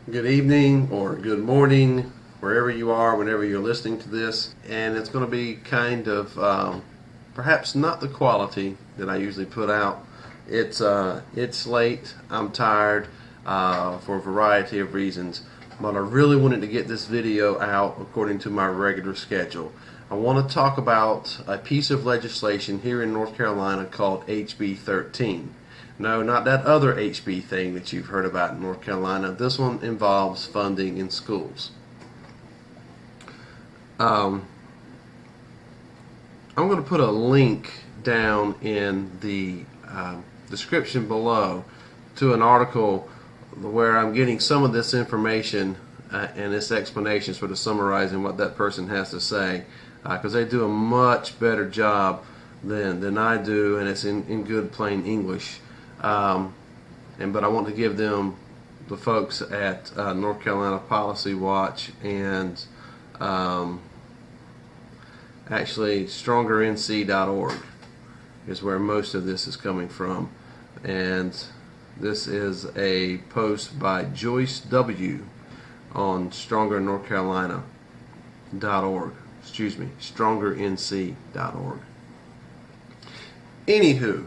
Good evening or good morning, wherever you are, whenever you're listening to this. And it's going to be kind of perhaps not the quality that I usually put out. It's late, I'm tired for a variety of reasons, but I really wanted to get this video out according to my regular schedule. I want to talk about a piece of legislation here in North Carolina called HB13. No, not that other HB thing that you've heard about in North Carolina. This one involves funding in schools. I'm going to put a link down in the description below to an article where I'm getting some of this information and its explanation, sort of summarizing what that person has to say, because they do a much better job than I do, and it's in good plain English. But I want to give them, the folks at North Carolina Policy Watch and actually StrongerNC.org is where most of this is coming from. And this is a post by Joyce W. on StrongerNorthCarolina.org. Excuse me, StrongerNC.org. Anywho,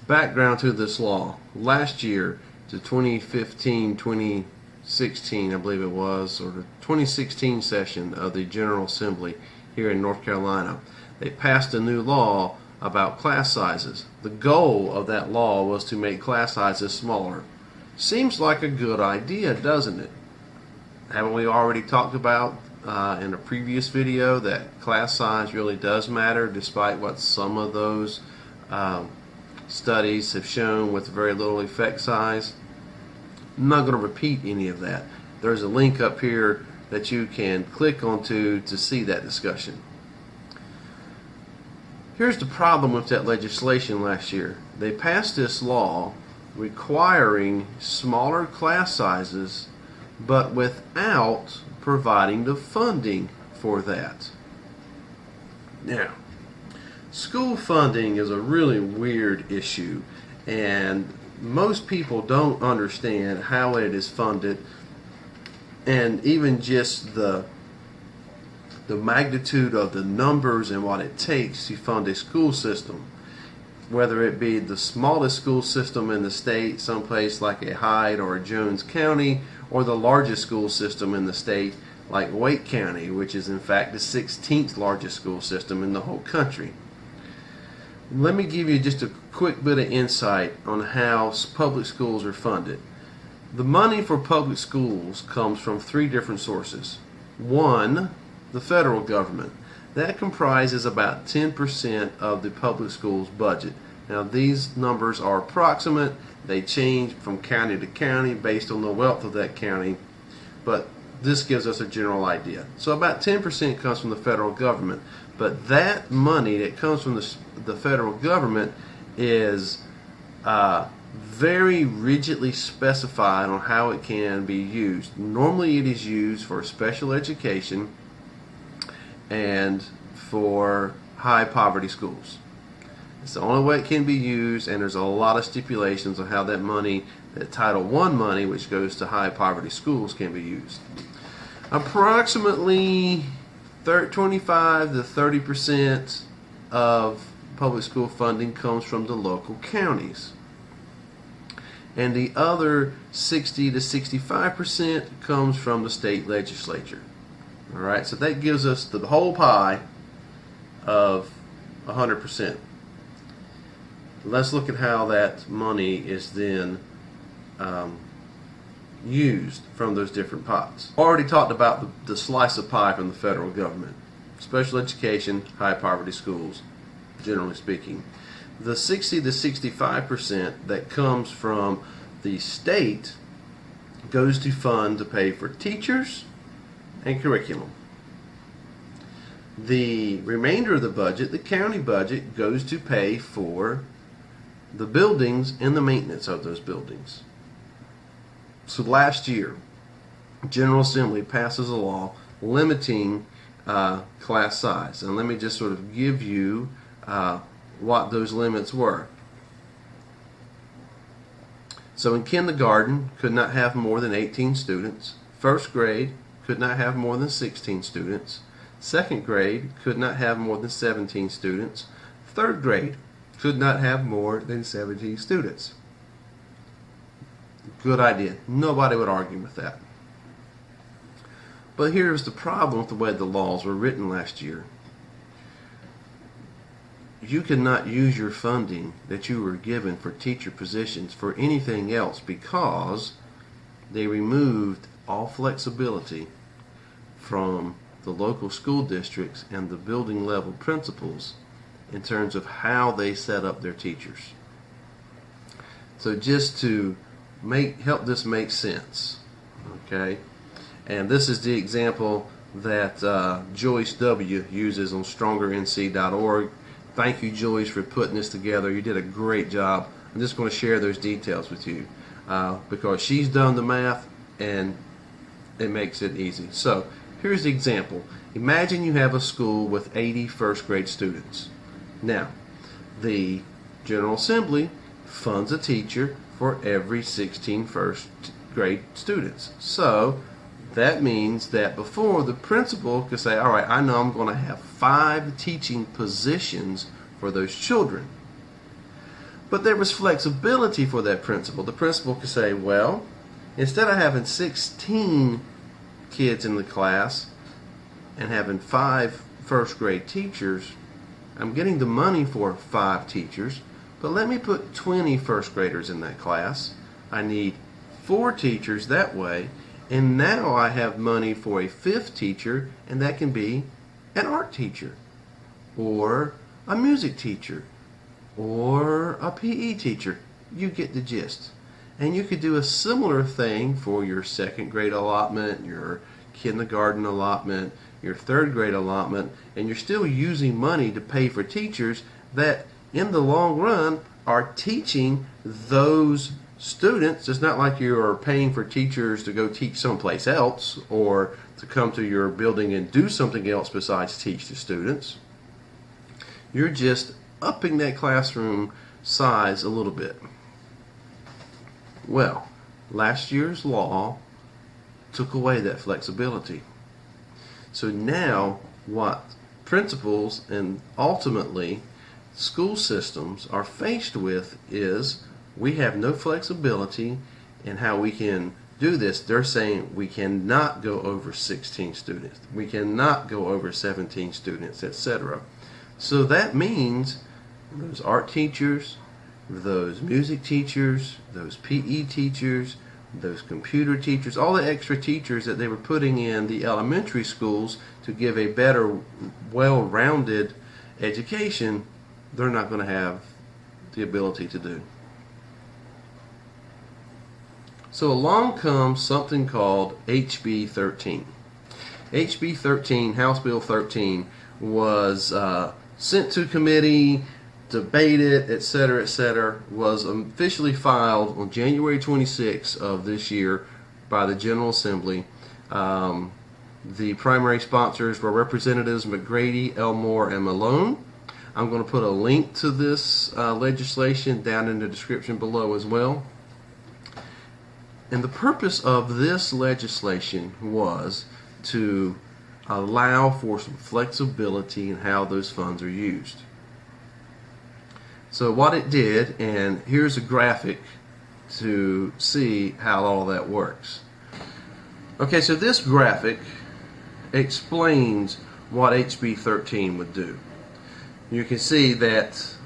background to this law. Last year, the 2015-2016, I believe it was, or the 2016 session of the General Assembly here in North Carolina, they passed a new law about class sizes. The goal of that law was to make class sizes smaller. Seems like a good idea, doesn't it? Haven't we already talked about in a previous video that class size really does matter, despite what some of those studies have shown with very little effect size? I'm not going to repeat any of that. There's a link up here that you can click onto to see that discussion. Here's the problem with that legislation last year. They passed this law requiring smaller class sizes, but without providing the funding for that. Now, school funding is a really weird issue, and most people don't understand how it is funded, and even just the magnitude of the numbers and what it takes to fund a school system, whether it be the smallest school system in the state, someplace like a Hyde or a Jones County, or the largest school system in the state like Wake County, which is in fact the 16th largest school system in the whole country. Let me give you just a quick bit of insight on how public schools are funded. The money for public schools comes from three different sources. One, the federal government. That comprises about 10% of the public schools budget. Now, these numbers are approximate. They change from county to county based on the wealth of that county, but this gives us a general idea. So about 10% comes from the federal government, but that money that comes from the federal government is very rigidly specified on how it can be used. Normally it is used for special education and for high poverty schools. It's the only way it can be used, and there's a lot of stipulations on how that money, that Title I money, which goes to high poverty schools, can be used. Approximately 25 to 30% of public school funding comes from the local counties, and the other 60 to 65% comes from the state legislature. All right, so that gives us the whole pie of 100%. Let's look at how that money is then used from those different pots. Already talked about the slice of pie from the federal government. Special education, high poverty schools, generally speaking. The 60 to 65% that comes from the state goes to fund to pay for teachers and curriculum. The remainder of the budget, the county budget, goes to pay for the buildings and the maintenance of those buildings. So last year, General Assembly passes a law limiting class size. And let me just sort of give you what those limits were. So in kindergarten, could not have more than 18 students. First grade, could not have more than 16 students. Second grade, could not have more than 17 students. Third grade, could not have more than 17 students. Good idea. Nobody would argue with that. But here's the problem with the way the laws were written last year. You cannot use your funding that you were given for teacher positions for anything else because they removed all flexibility from the local school districts and the building level principals in terms of how they set up their teachers. So just to help this make sense, okay? And this is the example that Joyce W. uses on StrongerNC.org. Thank you, Joyce, for putting this together. You did a great job. I'm just going to share those details with you because she's done the math and it makes it easy. So here's the example. Imagine you have a school with 80 first grade students. Now, the General Assembly funds a teacher for every 16 first grade students. So that means that before, the principal could say, all right, I know I'm going to have 5 teaching positions for those children. But there was flexibility for that principal. The principal could say, well, instead of having 16 kids in the class and having 5 first grade teachers, I'm getting the money for 5 teachers, but let me put 20 first graders in that class. I need 4 teachers that way. And now I have money for a 5th teacher, and that can be an art teacher, or a music teacher, or a PE teacher. You get the gist. And you could do a similar thing for your 2nd grade allotment, your kindergarten allotment, your 3rd grade allotment, and you're still using money to pay for teachers that in the long run are teaching those students. It's not like you're paying for teachers to go teach someplace else or to come to your building and do something else besides teach the students. You're just upping that classroom size a little bit. Well, last year's law took away that flexibility. So now what principals and ultimately school systems are faced with is we have no flexibility in how we can do this. They're saying we cannot go over 16 students. We cannot go over 17 students, etc. So that means those art teachers, those music teachers, those PE teachers, those computer teachers, all the extra teachers that they were putting in the elementary schools to give a better, well-rounded education, they're not going to have the ability to do. So along comes something called HB13. HB13, House Bill 13, was sent to committee, debated, etc., was officially filed on January 26th of this year by the General Assembly. The primary sponsors were Representatives McGrady, Elmore, and Malone. I'm going to put a link to this legislation down in the description below as well. And the purpose of this legislation was to allow for some flexibility in how those funds are used. So what it did, and here's a graphic to see how all that works. Okay, so this graphic explains what HB 13 would do. You can see that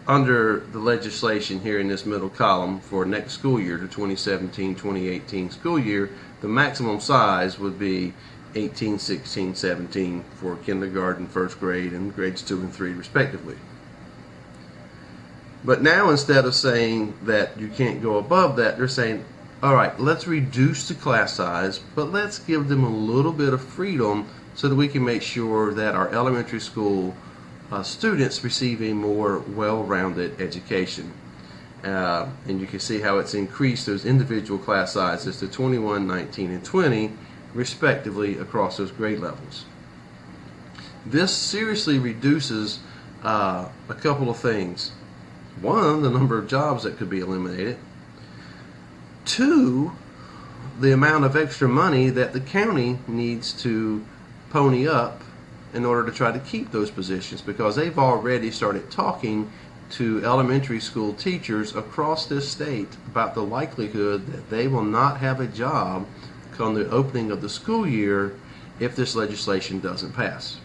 under the legislation here in this middle column for next school year, the 2017-2018 school year, the maximum size would be 18, 16, 17 for kindergarten, first grade, and grades 2 and 3 respectively. But now instead of saying that you can't go above that, they're saying, all right, let's reduce the class size, but let's give them a little bit of freedom so that we can make sure that our elementary school students receive a more well-rounded education. And you can see how it's increased those individual class sizes to 21, 19, and 20 respectively across those grade levels. This seriously reduces a couple of things. One, the number of jobs that could be eliminated. to the amount of extra money that the county needs to pony up in order to try to keep those positions, because they've already started talking to elementary school teachers across this state about the likelihood that they will not have a job come the opening of the school year if this legislation doesn't pass.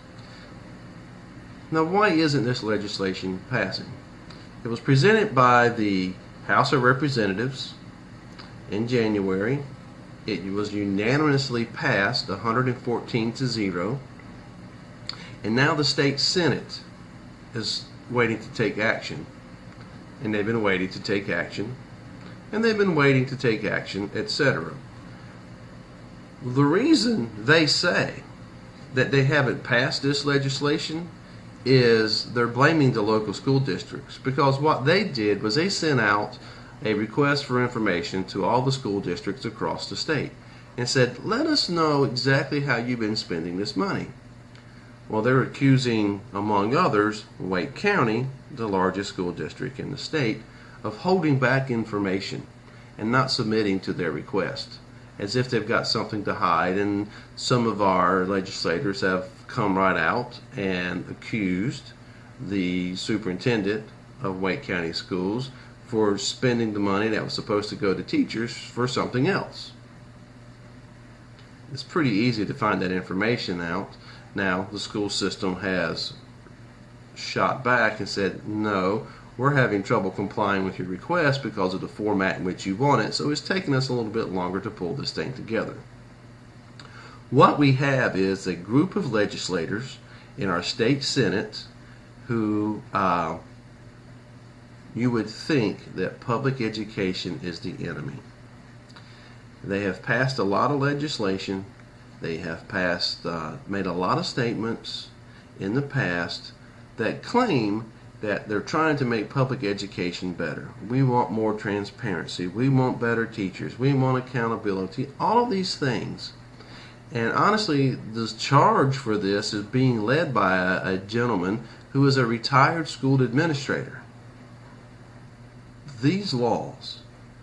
Now, why isn't this legislation passing? It was presented by the House of Representatives in January. It was unanimously passed 114-0, and now the state Senate is waiting to take action, and they've been waiting to take action, and they've been waiting to take action, etc. The reason they say that they haven't passed this legislation is they're blaming the local school districts, because what they did was they sent out a request for information to all the school districts across the state and said, let us know exactly how you've been spending this money. Well, they're accusing, among others, Wake County, the largest school district in the state, of holding back information and not submitting to their request, as if they've got something to hide. And some of our legislators have come right out and accused the superintendent of Wake County Schools for spending the money that was supposed to go to teachers for something else. It's pretty easy to find that information out. Now, the school system has shot back and said, no, we're having trouble complying with your request because of the format in which you want it, so it's taking us a little bit longer to pull this thing together. What we have is a group of legislators in our state Senate who you would think that public education is the enemy. They have passed a lot of legislation. They have made a lot of statements in the past that claim that they're trying to make public education better. We want more transparency. We want better teachers. We want accountability. All of these things. And honestly, the charge for this is being led by a gentleman who is a retired school administrator. These laws,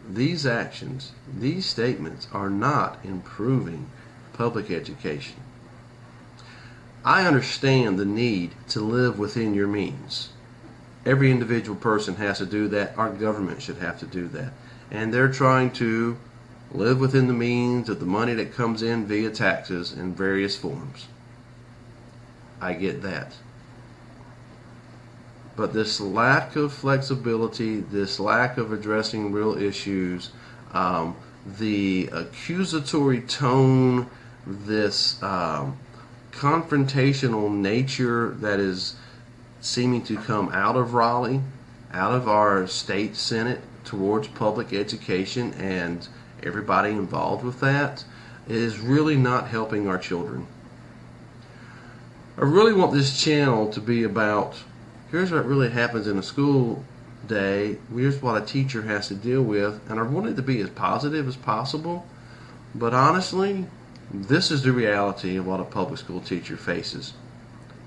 these actions, these statements are not improving public education. I understand the need to live within your means. Every individual person has to do that. Our government should have to do that. And they're trying to live within the means of the money that comes in via taxes in various forms. I get that. But this lack of flexibility, this lack of addressing real issues, the accusatory tone, this confrontational nature that is seeming to come out of Raleigh, out of our state Senate towards public education and everybody involved with that, is really not helping our children. I really want this channel to be about, here's what really happens in a school day, here's what a teacher has to deal with, and I want it to be as positive as possible, but honestly, this is the reality of what a public school teacher faces.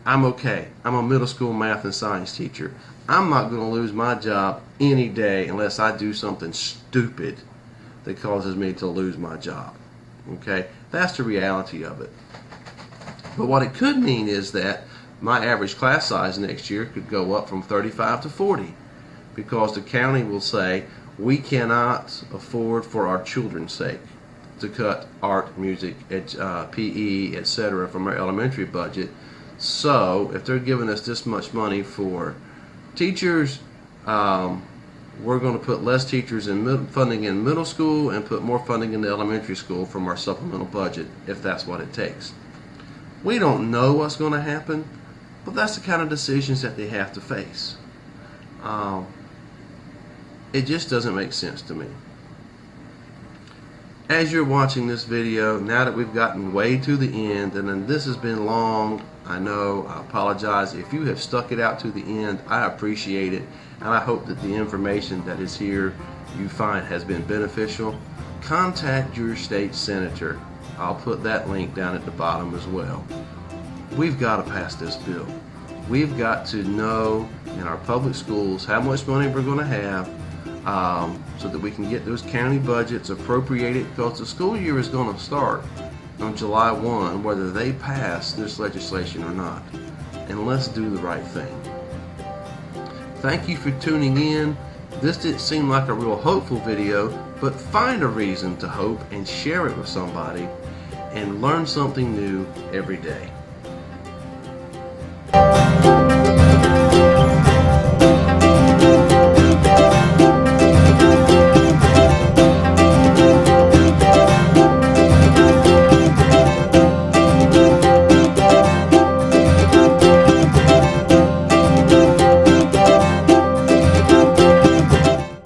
I'm okay. I'm a middle school math and science teacher. I'm not going to lose my job any day unless I do something stupid that causes me to lose my job. Okay? That's the reality of it. But what it could mean is that my average class size next year could go up from 35 to 40, because the county will say, we cannot afford for our children's sake to cut art, music, PE, etc. from our elementary budget. So if they're giving us this much money for teachers, we're going to put less teachers in funding in middle school and put more funding in the elementary school from our supplemental budget, if that's what it takes. We don't know what's going to happen, but that's the kind of decisions that they have to face. It just doesn't make sense to me. As you're watching this video, now that we've gotten way to the end, and then this has been long, I know, I apologize. If you have stuck it out to the end, I appreciate it, and I hope that the information that is here you find has been beneficial. Contact your state senator. I'll put that link down at the bottom as well. We've got to pass this bill. We've got to know in our public schools how much money we're going to have. so that we can get those county budgets appropriated, because the school year is going to start on July 1, whether they pass this legislation or not. And let's do the right thing. Thank you for tuning in. This didn't seem like a real hopeful video, but find a reason to hope and share it with somebody, and learn something new every day.